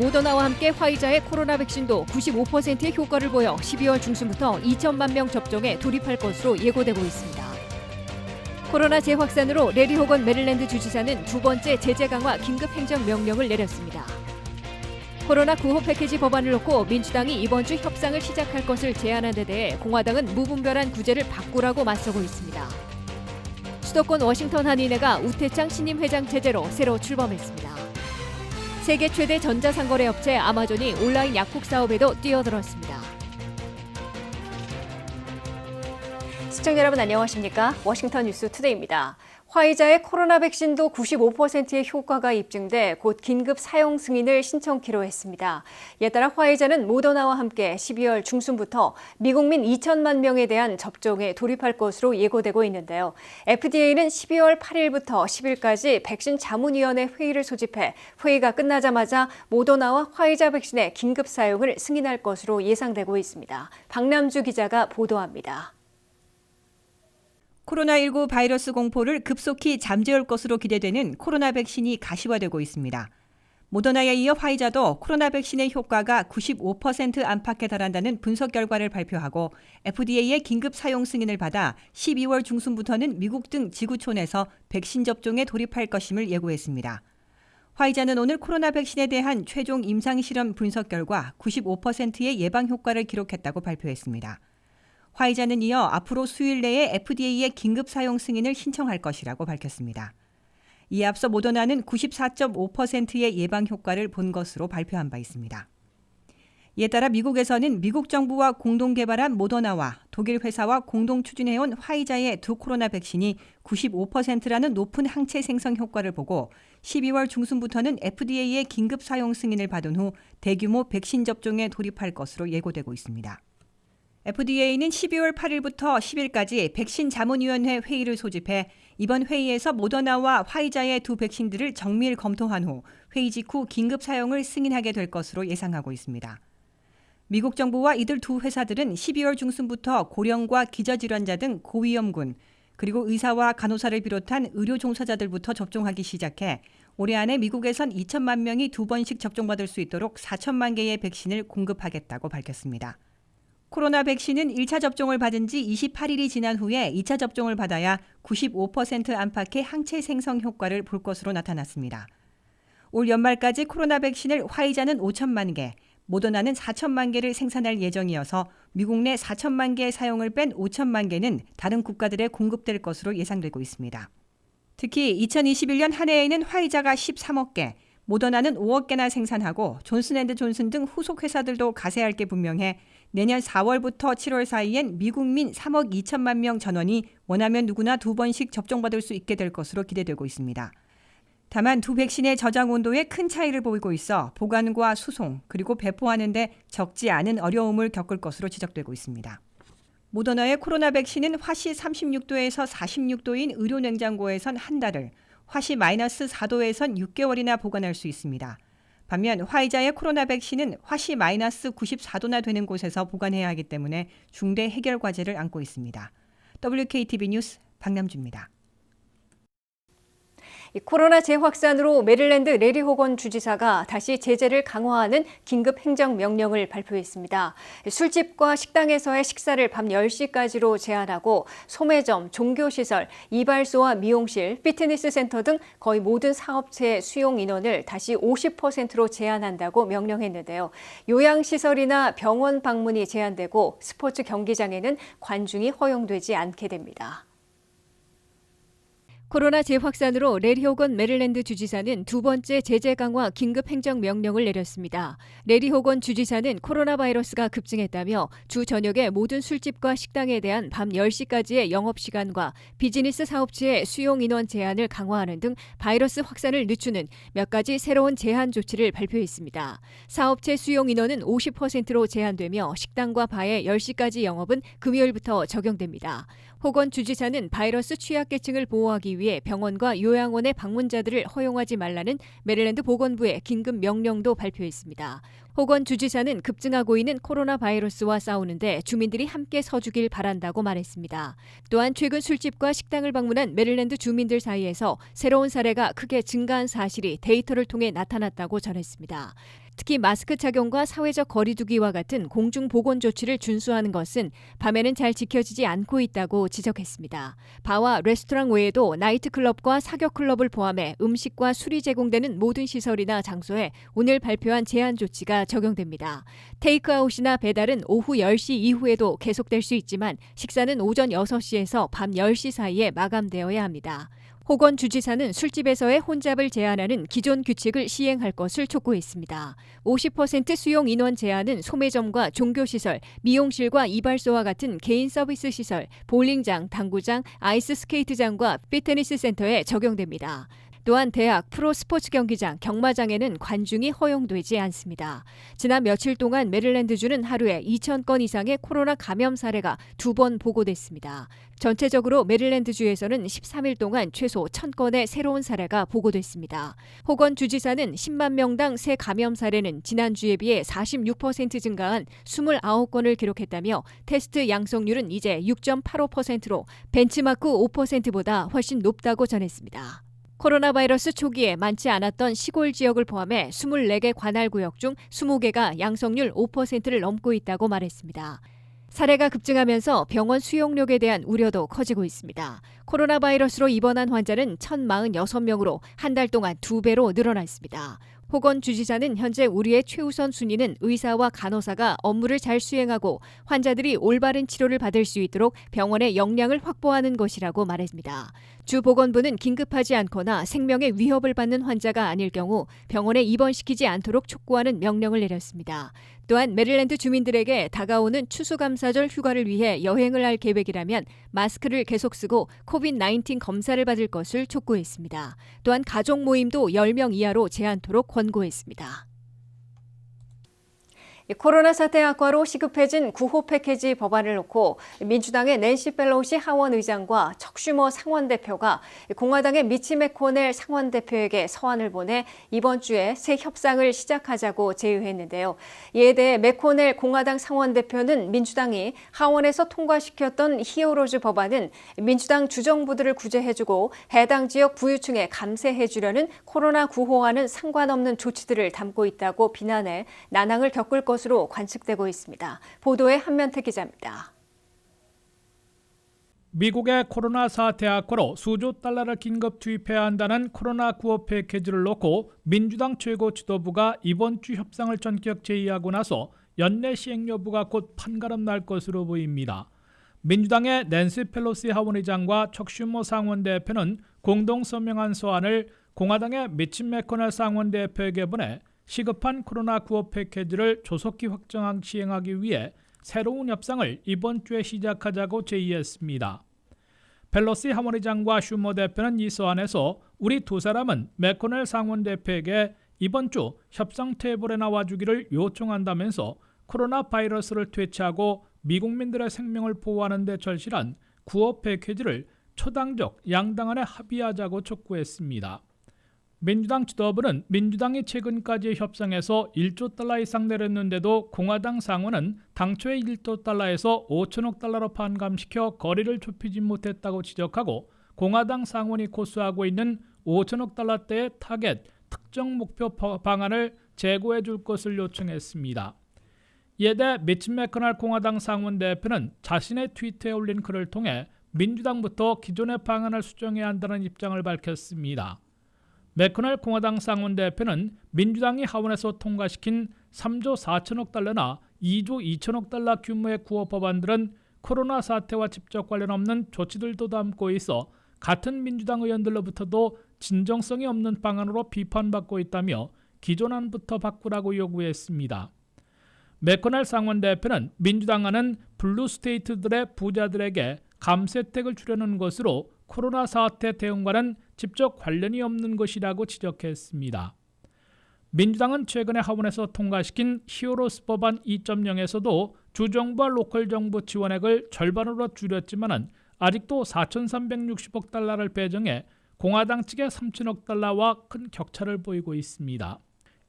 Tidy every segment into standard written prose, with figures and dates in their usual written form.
모더나와 함께 화이자의 코로나 백신도 95%의 효과를 보여 12월 중순부터 2천만 명 접종에 돌입할 것으로 예고되고 있습니다. 코로나 재확산으로 레리 호건 메릴랜드 주지사는 두 번째 제재 강화 긴급 행정 명령을 내렸습니다. 코로나 구호 패키지 법안을 놓고 민주당이 이번 주 협상을 시작할 것을 제안한 데 대해 공화당은 무분별한 구제를 바꾸라고 맞서고 있습니다. 수도권 워싱턴 한인회가 우태창 신임 회장 체제로 새로 출범했습니다. 세계 최대 전자상거래 업체 아마존이 온라인 약국 사업에도 뛰어들었습니다. 시청자 여러분 안녕하십니까? 워싱턴 뉴스 투데이입니다. 화이자의 코로나 백신도 95%의 효과가 입증돼 곧 긴급 사용 승인을 신청키로 했습니다. 이에 따라 화이자는 모더나와 함께 12월 중순부터 미국민 2천만 명에 대한 접종에 돌입할 것으로 예고되고 있는데요. FDA는 12월 8일부터 10일까지 백신 자문위원회 회의를 소집해 회의가 끝나자마자 모더나와 화이자 백신의 긴급 사용을 승인할 것으로 예상되고 있습니다. 박남주 기자가 보도합니다. 코로나19 바이러스 공포를 급속히 잠재울 것으로 기대되는 코로나 백신이 가시화되고 있습니다. 모더나에 이어 화이자도 코로나 백신의 효과가 95% 안팎에 달한다는 분석 결과를 발표하고 FDA의 긴급 사용 승인을 받아 12월 중순부터는 미국 등 지구촌에서 백신 접종에 돌입할 것임을 예고했습니다. 화이자는 오늘 코로나 백신에 대한 최종 임상실험 분석 결과 95%의 예방 효과를 기록했다고 발표했습니다. 화이자는 이어 앞으로 수일 내에 FDA의 긴급 사용 승인을 신청할 것이라고 밝혔습니다. 이에 앞서 모더나는 94.5%의 예방 효과를 본 것으로 발표한 바 있습니다. 이에 따라 미국에서는 미국 정부와 공동 개발한 모더나와 독일 회사와 공동 추진해온 화이자의 두 코로나 백신이 95%라는 높은 항체 생성 효과를 보고 12월 중순부터는 FDA의 긴급 사용 승인을 받은 후 대규모 백신 접종에 돌입할 것으로 예고되고 있습니다. FDA는 12월 8일부터 10일까지 백신 자문위원회 회의를 소집해 이번 회의에서 모더나와 화이자의 두 백신들을 정밀 검토한 후 회의 직후 긴급 사용을 승인하게 될 것으로 예상하고 있습니다. 미국 정부와 이들 두 회사들은 12월 중순부터 고령과 기저질환자 등 고위험군, 그리고 의사와 간호사를 비롯한 의료 종사자들부터 접종하기 시작해 올해 안에 미국에선 2천만 명이 두 번씩 접종받을 수 있도록 4천만 개의 백신을 공급하겠다고 밝혔습니다. 코로나 백신은 1차 접종을 받은 지 28일이 지난 후에 2차 접종을 받아야 95% 안팎의 항체 생성 효과를 볼 것으로 나타났습니다. 올 연말까지 코로나 백신을 화이자는 5천만 개, 모더나는 4천만 개를 생산할 예정이어서 미국 내 4천만 개 사용을 뺀 5천만 개는 다른 국가들에 공급될 것으로 예상되고 있습니다. 특히 2021년 한 해에는 화이자가 13억 개, 모더나는 5억 개나 생산하고 존슨앤드존슨 등 후속 회사들도 가세할 게 분명해 내년 4월부터 7월 사이엔 미국민 3억 2천만 명 전원이 원하면 누구나 두 번씩 접종받을 수 있게 될 것으로 기대되고 있습니다. 다만 두 백신의 저장 온도에 큰 차이를 보이고 있어 보관과 수송 그리고 배포하는 데 적지 않은 어려움을 겪을 것으로 지적되고 있습니다. 모더나의 코로나 백신은 화씨 36도에서 46도인 의료 냉장고에선 한 달을, 화씨 마이너스 4도에선 6개월이나 보관할 수 있습니다. 반면 화이자의 코로나 백신은 화씨 마이너스 94도나 되는 곳에서 보관해야 하기 때문에 중대 해결 과제를 안고 있습니다. WKTV 뉴스 박남주입니다. 코로나 재확산으로 메릴랜드 레리 호건 주지사가 다시 제재를 강화하는 긴급 행정명령을 발표했습니다. 술집과 식당에서의 식사를 밤 10시까지로 제한하고 소매점, 종교시설, 이발소와 미용실, 피트니스 센터 등 거의 모든 사업체의 수용 인원을 다시 50%로 제한한다고 명령했는데요. 요양시설이나 병원 방문이 제한되고 스포츠 경기장에는 관중이 허용되지 않게 됩니다. 코로나 재확산으로 레리 호건 메릴랜드 주지사는 두 번째 제재 강화 긴급 행정 명령을 내렸습니다. 레리 호건 주지사는 코로나 바이러스가 급증했다며 주 저녁에 모든 술집과 식당에 대한 밤 10시까지의 영업시간과 비즈니스 사업체의 수용 인원 제한을 강화하는 등 바이러스 확산을 늦추는 몇 가지 새로운 제한 조치를 발표했습니다. 사업체 수용 인원은 50%로 제한되며 식당과 바의 10시까지 영업은 금요일부터 적용됩니다. 호건 주지사는 바이러스 취약계층을 보호하기 위해 병원과 요양원의 방문자들을 허용하지 말라는 메릴랜드 보건부의 긴급 명령도 발표했습니다. 호건 주지사는 급증하고 있는 코로나 바이러스와 싸우는데 주민들이 함께 서주길 바란다고 말했습니다. 또한 최근 술집과 식당을 방문한 메릴랜드 주민들 사이에서 새로운 사례가 크게 증가한 사실이 데이터를 통해 나타났다고 전했습니다. 특히 마스크 착용과 사회적 거리 두기와 같은 공중보건 조치를 준수하는 것은 밤에는 잘 지켜지지 않고 있다고 지적했습니다. 바와 레스토랑 외에도 나이트클럽과 사격클럽을 포함해 음식과 술이 제공되는 모든 시설이나 장소에 오늘 발표한 제한 조치가 적용됩니다. 테이크아웃이나 배달은 오후 10시 이후에도 계속될 수 있지만 식사는 오전 6시에서 밤 10시 사이에 마감되어야 합니다. 호건 주지사는 술집에서의 혼잡을 제한하는 기존 규칙을 시행할 것을 촉구했습니다. 50% 수용 인원 제한은 소매점과 종교시설, 미용실과 이발소와 같은 개인 서비스 시설, 볼링장, 당구장, 아이스스케이트장과 피트니스 센터에 적용됩니다. 또한 대학, 프로스포츠 경기장, 경마장에는 관중이 허용되지 않습니다. 지난 며칠 동안 메릴랜드주는 하루에 2,000건 이상의 코로나 감염 사례가 2번 보고됐습니다. 전체적으로 메릴랜드주에서는 13일 동안 최소 1,000건의 새로운 사례가 보고됐습니다. 호건 주지사는 10만 명당 새 감염 사례는 지난주에 비해 46% 증가한 29건을 기록했다며 테스트 양성률은 이제 6.85%로 벤치마크 5%보다 훨씬 높다고 전했습니다. 코로나 바이러스 초기에 많지 않았던 시골 지역을 포함해 24개 관할구역 중 20개가 양성률 5%를 넘고 있다고 말했습니다. 사례가 급증하면서 병원 수용력에 대한 우려도 커지고 있습니다. 코로나 바이러스로 입원한 환자는 1,046명으로 한 달 동안 2배로 늘어났습니다. 호건 주지사는 현재 우리의 최우선 순위는 의사와 간호사가 업무를 잘 수행하고 환자들이 올바른 치료를 받을 수 있도록 병원의 역량을 확보하는 것이라고 말했습니다. 주 보건부는 긴급하지 않거나 생명의 위협을 받는 환자가 아닐 경우 병원에 입원시키지 않도록 촉구하는 명령을 내렸습니다. 또한 메릴랜드 주민들에게 다가오는 추수감사절 휴가를 위해 여행을 할 계획이라면 마스크를 계속 쓰고 코비드-19 검사를 받을 것을 촉구했습니다. 또한 가족 모임도 10명 이하로 제한토록 권고했습니다. 코로나 사태 악화로 시급해진 구호 패키지 법안을 놓고 민주당의 낸시 펠로시 하원 의장과 척 슈머 상원 대표가 공화당의 미치 매코넬 상원 대표에게 서한을 보내 이번 주에 새 협상을 시작하자고 제의했는데요. 이에 대해 매코넬 공화당 상원 대표는 민주당이 하원에서 통과시켰던 히어로즈 법안은 민주당 주정부들을 구제해주고 해당 지역 부유층에 감세해주려는 코로나 구호와는 상관없는 조치들을 담고 있다고 비난해 난항을 겪을 것으로 관측되고 있습니다. 보도에 한면태 기자입니다. 미국의 코로나 사태 악화로 수조 달러를 긴급 투입해야 한다는 코로나 구호 패키지를 놓고 민주당 최고 지도부가 이번 주 협상을 전격 제의하고 나서 연내 시행 여부가 곧 판가름 날 것으로 보입니다. 민주당의 낸시 펠로시 하원의장과 척 슈머 상원 대표는 공동 서명한 서한을 공화당의 미치 매코넬 상원 대표에게 보내 시급한 코로나 구호 패키지를 조속히 확정 시행하기 위해 새로운 협상을 이번 주에 시작하자고 제의했습니다. 펠로시 하원의장과 슈머 대표는 이 서한에서 우리 두 사람은 매코넬 상원 대표에게 이번 주 협상 테이블에 나와주기를 요청한다면서 코로나 바이러스를 퇴치하고 미국민들의 생명을 보호하는 데 절실한 구호 패키지를 초당적 양당 간에 합의하자고 촉구했습니다. 민주당 지도부는 민주당이 최근까지의 협상에서 1조 달러 이상 내렸는데도 공화당 상원은 당초의 1조 달러에서 5천억 달러로 반감시켜 거리를 좁히지 못했다고 지적하고 공화당 상원이 고수하고 있는 5천억 달러대의 타겟 특정 목표 방안을 제고해 줄 것을 요청했습니다. 이에 대해 미치 매코넬 공화당 상원 대표는 자신의 트위터에 올린 글을 통해 민주당부터 기존의 방안을 수정해야 한다는 입장을 밝혔습니다. 매코넬 공화당 상원 대표는 민주당이 하원에서 통과시킨 3조 4천억 달러나 2조 2천억 달러 규모의 구호 법안들은 코로나 사태와 직접 관련 없는 조치들도 담고 있어 같은 민주당 의원들로부터도 진정성이 없는 방안으로 비판받고 있다며 기존안부터 바꾸라고 요구했습니다. 매코넬 상원 대표는 민주당안은 블루 스테이트들의 부자들에게 감세택을 주려는 것으로 코로나 사태 대응과는 직접 관련이 없는 것이라고 지적했습니다. 민주당은 최근에 하원에서 통과시킨 히어로스 법안 2.0에서도 주정부와 로컬 정부 지원액을 절반으로 줄였지만 아직도 4,360억 달러를 배정해 공화당 측의 3천억 달러와 큰 격차를 보이고 있습니다.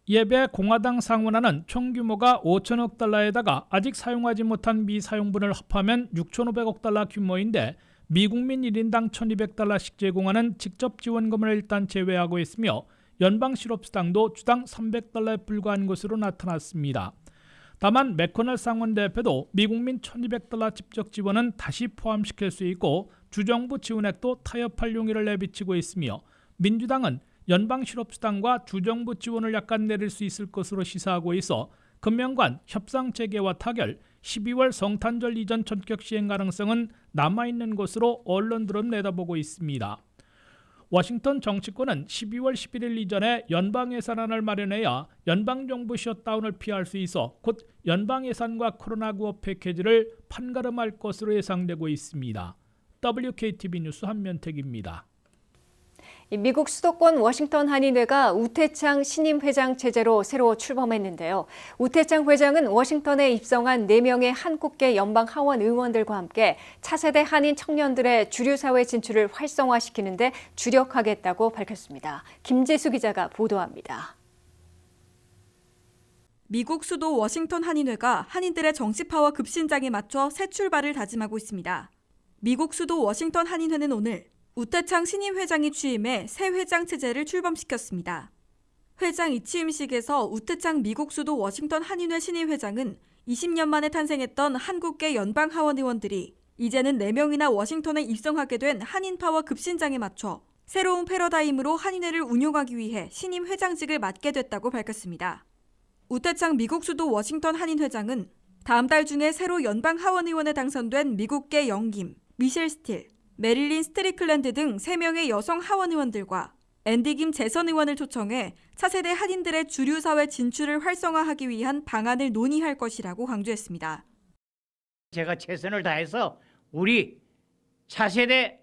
이에 비해 공화당 상원안은 총 규모가 5천억 달러에다가 아직 사용하지 못한 미사용분을 합하면 6,500억 달러 규모인데 미국민 1인당 1,200달러씩 제공하는 직접 지원금을 일단 제외하고 있으며 연방 실업수당도 주당 $300에 불과한 것으로 나타났습니다. 다만 맥코넬 상원 대표도 미국민 $1,200 직접 지원은 다시 포함시킬 수 있고 주정부 지원액도 타협할 용의를 내비치고 있으며 민주당은 연방 실업수당과 주정부 지원을 약간 내릴 수 있을 것으로 시사하고 있어 금년간 협상 재개와 타결, 12월 성탄절 이전 전격 시행 가능성은 남아있는 것으로 언론들은 내다보고 있습니다. 워싱턴 정치권은 12월 11일 이전에 연방 예산안을 마련해야 연방정부 셧다운을 피할 수 있어 곧 연방 예산과 코로나 구호 패키지를 판가름할 것으로 예상되고 있습니다. WKTV 뉴스 한면택입니다. 미국 수도권 워싱턴 한인회가 우태창 신임 회장 체제로 새로 출범했는데요. 우태창 회장은 워싱턴에 입성한 4명의 한국계 연방 하원 의원들과 함께 차세대 한인 청년들의 주류사회 진출을 활성화시키는 데 주력하겠다고 밝혔습니다. 김재수 기자가 보도합니다. 미국 수도 워싱턴 한인회가 한인들의 정치파워 급신장에 맞춰 새 출발을 다짐하고 있습니다. 미국 수도 워싱턴 한인회는 오늘 우태창 신임 회장이 취임해 새 회장 체제를 출범시켰습니다. 회장 이취임식에서 우태창 미국 수도 워싱턴 한인회 신임 회장은 20년 만에 탄생했던 한국계 연방 하원 의원들이 이제는 4명이나 워싱턴에 입성하게 된 한인 파워 급신장에 맞춰 새로운 패러다임으로 한인회를 운용하기 위해 신임 회장직을 맡게 됐다고 밝혔습니다. 우태창 미국 수도 워싱턴 한인 회장은 다음 달 중에 새로 연방 하원 의원에 당선된 미국계 영김, 미셸 스틸, 메릴린 스트리클랜드 등 3명의 여성 하원 의원들과 앤디 김 재선 의원을 초청해 차세대 한인들의 주류사회 진출을 활성화하기 위한 방안을 논의할 것이라고 강조했습니다. 제가 최선을 다해서 우리 차세대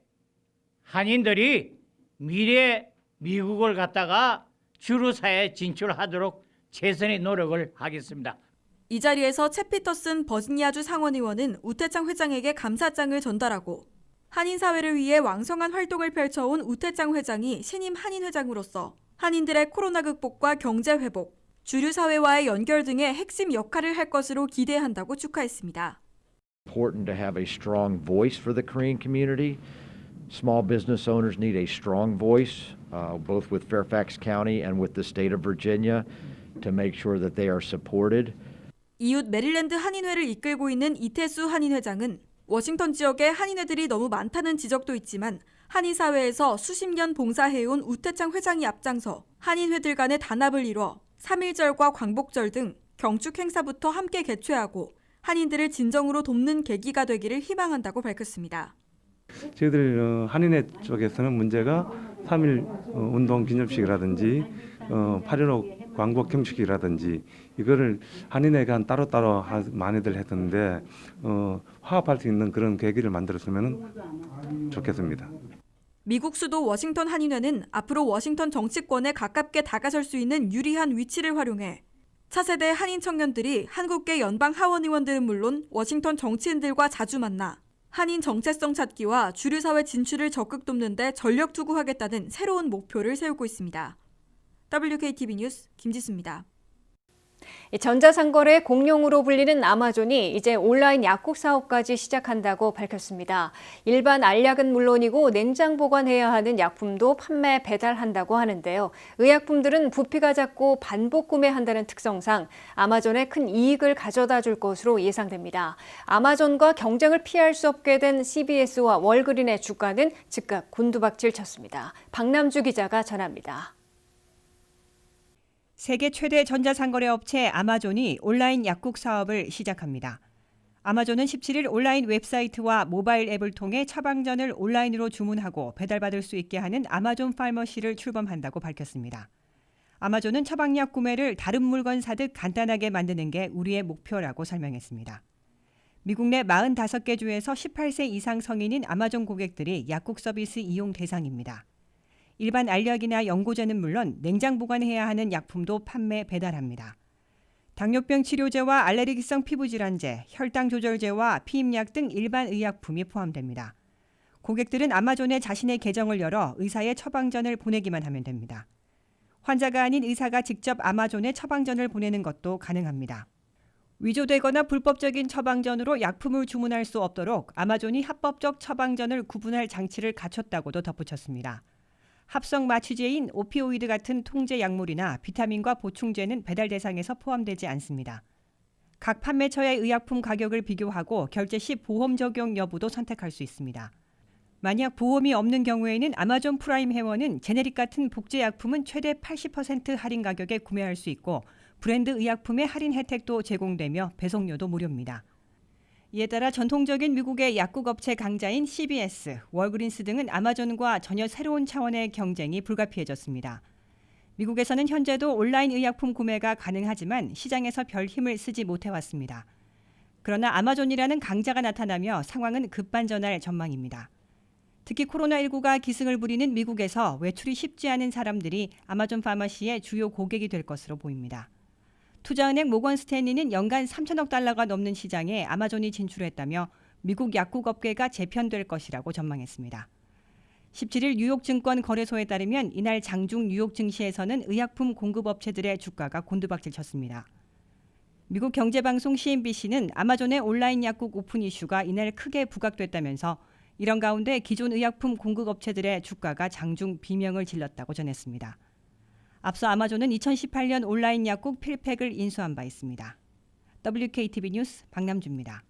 한인들이 미래 미국을 갖다가 주류사회에 진출하도록 최선의 노력을 하겠습니다. 이 자리에서 채 피터슨 버지니아주 상원의원은 우태창 회장에게 감사장을 전달하고 한인 사회를 위해 왕성한 활동을 펼쳐온 우태창 회장이 신임 한인 회장으로서 한인들의 코로나 극복과 경제 회복, 주류 사회와의 연결 등의 핵심 역할을 할 것으로 기대한다고 축하했습니다. Important to have a strong voice for the Korean community. Small business owners need a strong voice, both with Fairfax County and with the state of Virginia, to make sure that they are supported. 이웃 메릴랜드 한인회를 이끌고 있는 이태수 한인 회장은 워싱턴 지역에 한인회들이 너무 많다는 지적도 있지만 한인 사회에서 수십 년 봉사해온 우태창 회장이 앞장서 한인회들 간의 단합을 이뤄 3.1절과 광복절 등 경축 행사부터 함께 개최하고 한인들을 진정으로 돕는 계기가 되기를 희망한다고 밝혔습니다. 저희들 한인회 쪽에서는 문제가 3.1 운동 기념식이라든지 8.15 광복 경축이라든지 이거를 한인회가 따로따로 많이들 했는데 화합할 수 있는 그런 계기를 만들었으면 좋겠습니다. 미국 수도 워싱턴 한인회는 앞으로 워싱턴 정치권에 가깝게 다가설 수 있는 유리한 위치를 활용해 차세대 한인 청년들이 한국계 연방 하원 의원들은 물론 워싱턴 정치인들과 자주 만나 한인 정체성 찾기와 주류사회 진출을 적극 돕는 데 전력 투구하겠다는 새로운 목표를 세우고 있습니다. WKTV 뉴스 김지수입니다. 전자상거래 공룡으로 불리는 아마존이 이제 온라인 약국 사업까지 시작한다고 밝혔습니다. 일반 알약은 물론이고 냉장 보관해야 하는 약품도 판매 배달한다고 하는데요. 의약품들은 부피가 작고 반복 구매한다는 특성상 아마존에 큰 이익을 가져다 줄 것으로 예상됩니다. 아마존과 경쟁을 피할 수 없게 된 CBS와 월그린의 주가는 즉각 곤두박질 쳤습니다. 박남주 기자가 전합니다. 세계 최대 전자상거래 업체 아마존이 온라인 약국 사업을 시작합니다. 아마존은 17일 온라인 웹사이트와 모바일 앱을 통해 처방전을 온라인으로 주문하고 배달받을 수 있게 하는 아마존 파머시를 출범한다고 밝혔습니다. 아마존은 처방약 구매를 다른 물건 사듯 간단하게 만드는 게 우리의 목표라고 설명했습니다. 미국 내 45개 주에서 18세 이상 성인인 아마존 고객들이 약국 서비스 이용 대상입니다. 일반 알약이나 연고제는 물론 냉장 보관해야 하는 약품도 판매 배달합니다. 당뇨병 치료제와 알레르기성 피부질환제, 혈당 조절제와 피임약 등 일반 의약품이 포함됩니다. 고객들은 아마존에 자신의 계정을 열어 의사의 처방전을 보내기만 하면 됩니다. 환자가 아닌 의사가 직접 아마존에 처방전을 보내는 것도 가능합니다. 위조되거나 불법적인 처방전으로 약품을 주문할 수 없도록 아마존이 합법적 처방전을 구분할 장치를 갖췄다고도 덧붙였습니다. 합성 마취제인 오피오이드 같은 통제 약물이나 비타민과 보충제는 배달 대상에서 포함되지 않습니다. 각 판매처의 의약품 가격을 비교하고 결제 시 보험 적용 여부도 선택할 수 있습니다. 만약 보험이 없는 경우에는 아마존 프라임 회원은 제네릭 같은 복제약품은 최대 80% 할인 가격에 구매할 수 있고 브랜드 의약품의 할인 혜택도 제공되며 배송료도 무료입니다. 이에 따라 전통적인 미국의 약국업체 강자인 CVS, 월그린스 등은 아마존과 전혀 새로운 차원의 경쟁이 불가피해졌습니다. 미국에서는 현재도 온라인 의약품 구매가 가능하지만 시장에서 별 힘을 쓰지 못해왔습니다. 그러나 아마존이라는 강자가 나타나며 상황은 급반전할 전망입니다. 특히 코로나19가 기승을 부리는 미국에서 외출이 쉽지 않은 사람들이 아마존 파머시의 주요 고객이 될 것으로 보입니다. 투자은행 모건 스탠리는 연간 3천억 달러가 넘는 시장에 아마존이 진출했다며 미국 약국업계가 재편될 것이라고 전망했습니다. 17일 뉴욕증권 거래소에 따르면 이날 장중 뉴욕 증시에서는 의약품 공급업체들의 주가가 곤두박질 쳤습니다. 미국 경제방송 CNBC는 아마존의 온라인 약국 오픈 이슈가 이날 크게 부각됐다면서 이런 가운데 기존 의약품 공급업체들의 주가가 장중 비명을 질렀다고 전했습니다. 앞서 아마존은 2018년 온라인 약국 필팩을 인수한 바 있습니다. WKTV 뉴스 박남주입니다.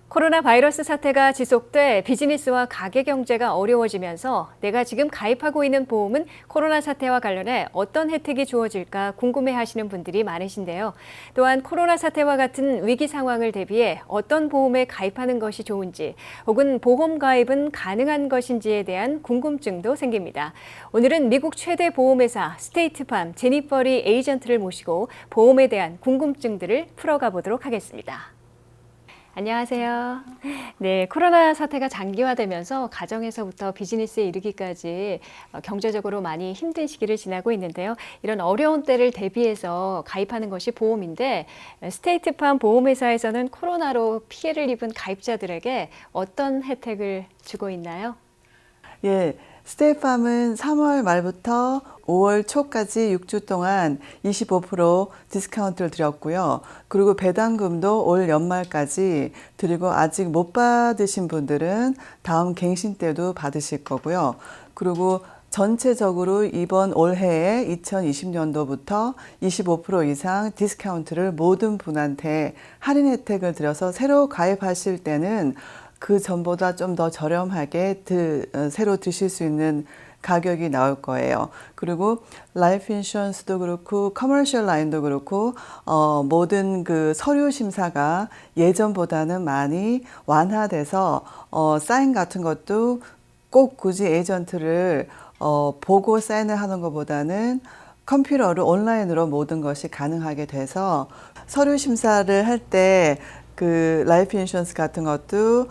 코로나 바이러스 사태가 지속돼 비즈니스와 가게 경제가 어려워지면서 내가 지금 가입하고 있는 보험은 코로나 사태와 관련해 어떤 혜택이 주어질까 궁금해하시는 분들이 많으신데요. 또한 코로나 사태와 같은 위기 상황을 대비해 어떤 보험에 가입하는 것이 좋은지 혹은 보험 가입은 가능한 것인지에 대한 궁금증도 생깁니다. 오늘은 미국 최대 보험회사 스테이트팜 제니퍼리 에이전트를 모시고 보험에 대한 궁금증들을 풀어가 보도록 하겠습니다. 안녕하세요. 네, 코로나 사태가 장기화되면서 가정에서부터 비즈니스에 이르기까지 경제적으로 많이 힘든 시기를 지나고 있는데요. 이런 어려운 때를 대비해서 가입하는 것이 보험인데 스테이트팜 보험회사에서는 코로나로 피해를 입은 가입자들에게 어떤 혜택을 주고 있나요? 예, 스테이팜은 3월 말부터 5월 초까지 6주 동안 25% 디스카운트를 드렸고요. 그리고 배당금도 올 연말까지 드리고 아직 못 받으신 분들은 다음 갱신 때도 받으실 거고요. 그리고 전체적으로 이번 올해에 2020년도부터 25% 이상 디스카운트를 모든 분한테 할인 혜택을 드려서 새로 가입하실 때는 그 전보다 좀 더 저렴하게 새로 드실 수 있는 가격이 나올 거예요. 그리고 라이프 인슈런스도 그렇고 커머셜 라인도 그렇고 모든 그 서류 심사가 예전보다는 많이 완화돼서 사인 같은 것도 꼭 굳이 에이전트를 보고 사인을 하는 것보다는 컴퓨터로 온라인으로 모든 것이 가능하게 돼서 서류 심사를 할 때 그 라이프 인슈런스 같은 것도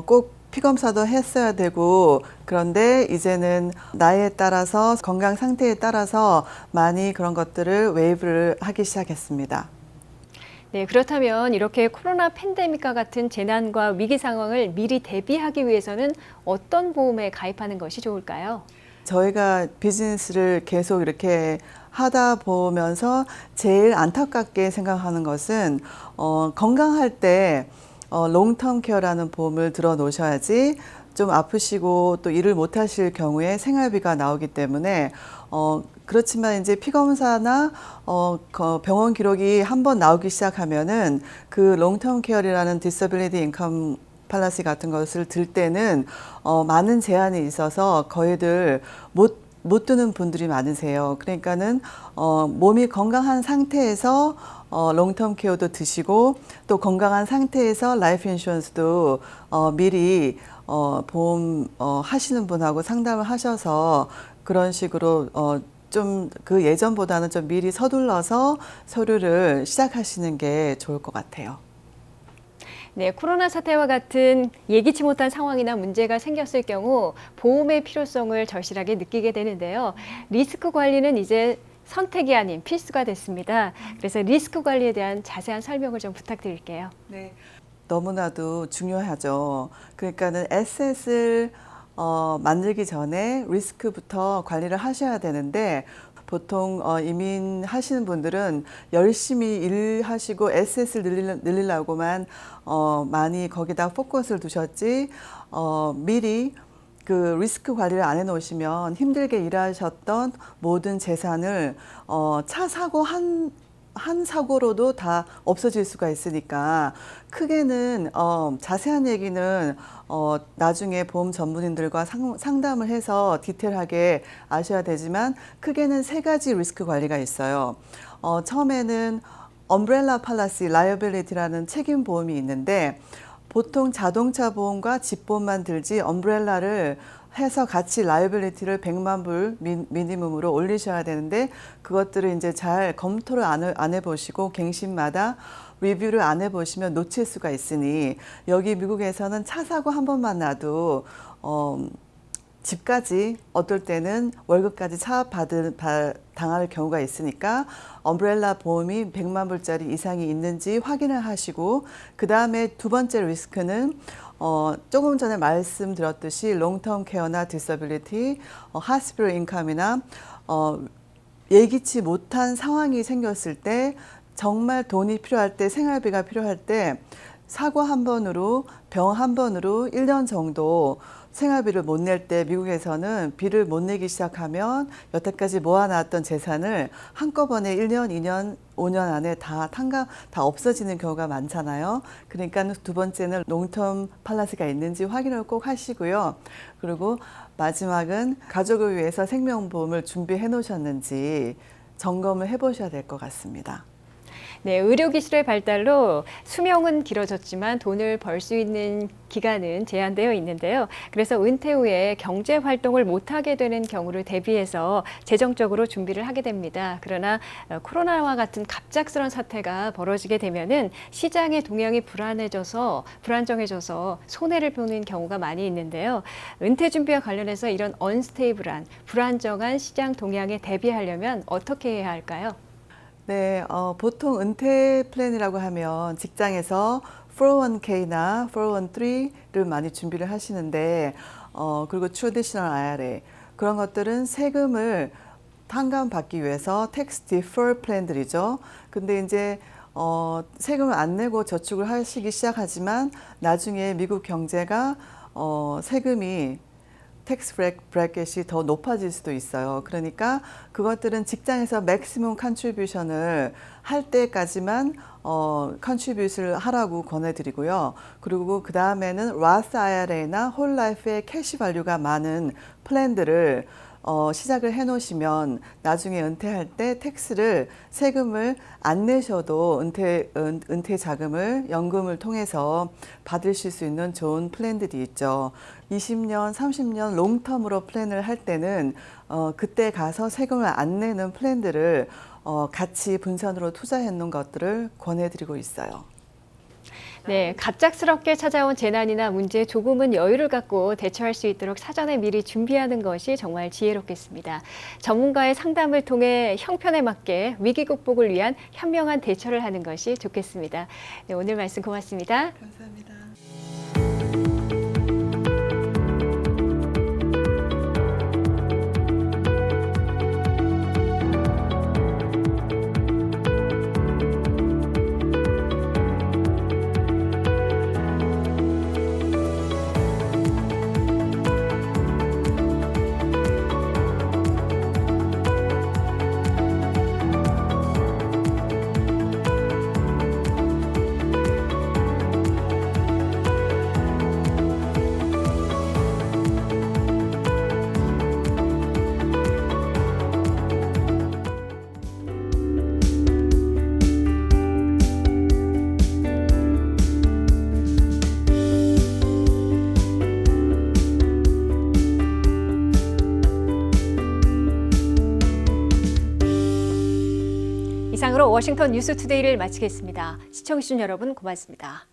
꼭 피검사도 했어야 되고 그런데 이제는 나이에 따라서 건강 상태에 따라서 많이 그런 것들을 웨이브를 하기 시작했습니다. 네, 그렇다면 이렇게 코로나 팬데믹과 같은 재난과 위기 상황을 미리 대비하기 위해서는 어떤 보험에 가입하는 것이 좋을까요? 저희가 비즈니스를 계속 이렇게 하다 보면서 제일 안타깝게 생각하는 것은 건강할 때 롱텀 케어라는 보험을 들어 놓으셔야지 좀 아프시고 또 일을 못 하실 경우에 생활비가 나오기 때문에 그렇지만 이제 피검사나 병원 기록이 한번 나오기 시작하면은 그 롱텀 케어라는 디서빌리티 인컴 팔라시 같은 것을 들 때는 많은 제한이 있어서 거의들 못 드는 분들이 많으세요. 그러니까는 몸이 건강한 상태에서 롱텀 케어도 드시고 또 건강한 상태에서 라이프 인슈런스도 미리 보험 하시는 분하고 상담을 하셔서 그런 식으로 좀 그 예전보다는 좀 미리 서둘러서 서류를 시작하시는 게 좋을 것 같아요. 네, 코로나 사태와 같은 예기치 못한 상황이나 문제가 생겼을 경우 보험의 필요성을 절실하게 느끼게 되는데요. 리스크 관리는 이제 선택이 아닌 필수가 됐습니다. 그래서 리스크 관리에 대한 자세한 설명을 좀 부탁드릴게요. 네, 너무나도 중요하죠. 그러니까는 에셋을 만들기 전에 리스크부터 관리를 하셔야 되는데 보통 이민하시는 분들은 열심히 일하시고 SS를 늘리려고만 많이 거기다 포커스를 두셨지 미리 그 리스크 관리를 안 해놓으시면 힘들게 일하셨던 모든 재산을 차 사고 한 사고로도 다 없어질 수가 있으니까 크게는 자세한 얘기는 나중에 보험 전문인들과 상담을 해서 디테일하게 아셔야 되지만 크게는 3가지 리스크 관리가 있어요. 처음에는 엄브렐라 팔라시 라이어빌리티라는 책임 보험이 있는데 보통 자동차 보험과 집보험만 들지 엄브렐라를 해서 같이 라이어빌리티를 100만 불 미니멈으로 올리셔야 되는데 그것들을 이제 잘 검토를 안 해보시고 갱신마다 리뷰를 안 해보시면 놓칠 수가 있으니 여기 미국에서는 차 사고 한 번만 나도 집까지 어떨 때는 월급까지 당할 경우가 있으니까 엄브렐라 보험이 100만 불짜리 이상이 있는지 확인을 하시고 그 다음에 2번째 리스크는 조금 전에 말씀드렸듯이 롱텀 케어나 디서빌리티, 하스피럴 인컴이나 예기치 못한 상황이 생겼을 때 정말 돈이 필요할 때 생활비가 필요할 때 사고 한 번으로 병 한 번으로 1년 정도 생활비를 못 낼 때 미국에서는 비를 못 내기 시작하면 여태까지 모아놨던 재산을 한꺼번에 1년, 2년, 5년 안에 다 없어지는 경우가 많잖아요. 그러니까 2번째는 롱텀 팔라스가 있는지 확인을 꼭 하시고요. 그리고 마지막은 가족을 위해서 생명보험을 준비해 놓으셨는지 점검을 해보셔야 될 것 같습니다. 네, 의료기술의 발달로 수명은 길어졌지만 돈을 벌 수 있는 기간은 제한되어 있는데요. 그래서 은퇴 후에 경제 활동을 못하게 되는 경우를 대비해서 재정적으로 준비를 하게 됩니다. 그러나 코로나와 같은 갑작스러운 사태가 벌어지게 되면은 시장의 동향이 불안정해져서 손해를 보는 경우가 많이 있는데요. 은퇴 준비와 관련해서 이런 언스테이블한, 불안정한 시장 동향에 대비하려면 어떻게 해야 할까요? 네, 보통 은퇴 플랜이라고 하면 직장에서 401k나 401(k)를 많이 준비를 하시는데 그리고 트래디셔널 IRA 그런 것들은 세금을 탕감받기 위해서 tax defer 플랜들이죠. 근데 이제 세금을 안 내고 저축을 하시기 시작하지만 나중에 미국 경제가 세금이 텍스 브래켓이 더 높아질 수도 있어요. 그러니까 그것들은 직장에서 맥시멈 컨트리뷰션을 할 때까지만 컨트리뷰션을 하라고 권해드리고요. 그리고 그 다음에는 로스 IRA나 홀라이프의 캐시 밸류가 많은 플랜들을 시작을 해놓으시면 나중에 은퇴할 때 세금을 안 내셔도 은퇴 자금을 연금을 통해서 받으실 수 있는 좋은 플랜들이 있죠. 20년, 30년 롱텀으로 플랜을 할 때는 그때 가서 세금을 안 내는 플랜들을 같이 분산으로 투자해 놓은 것들을 권해드리고 있어요. 네, 갑작스럽게 찾아온 재난이나 문제에 조금은 여유를 갖고 대처할 수 있도록 사전에 미리 준비하는 것이 정말 지혜롭겠습니다. 전문가의 상담을 통해 형편에 맞게 위기 극복을 위한 현명한 대처를 하는 것이 좋겠습니다. 네, 오늘 말씀 고맙습니다. 감사합니다. 이상으로 워싱턴 뉴스투데이를 마치겠습니다. 시청해주신 여러분 고맙습니다.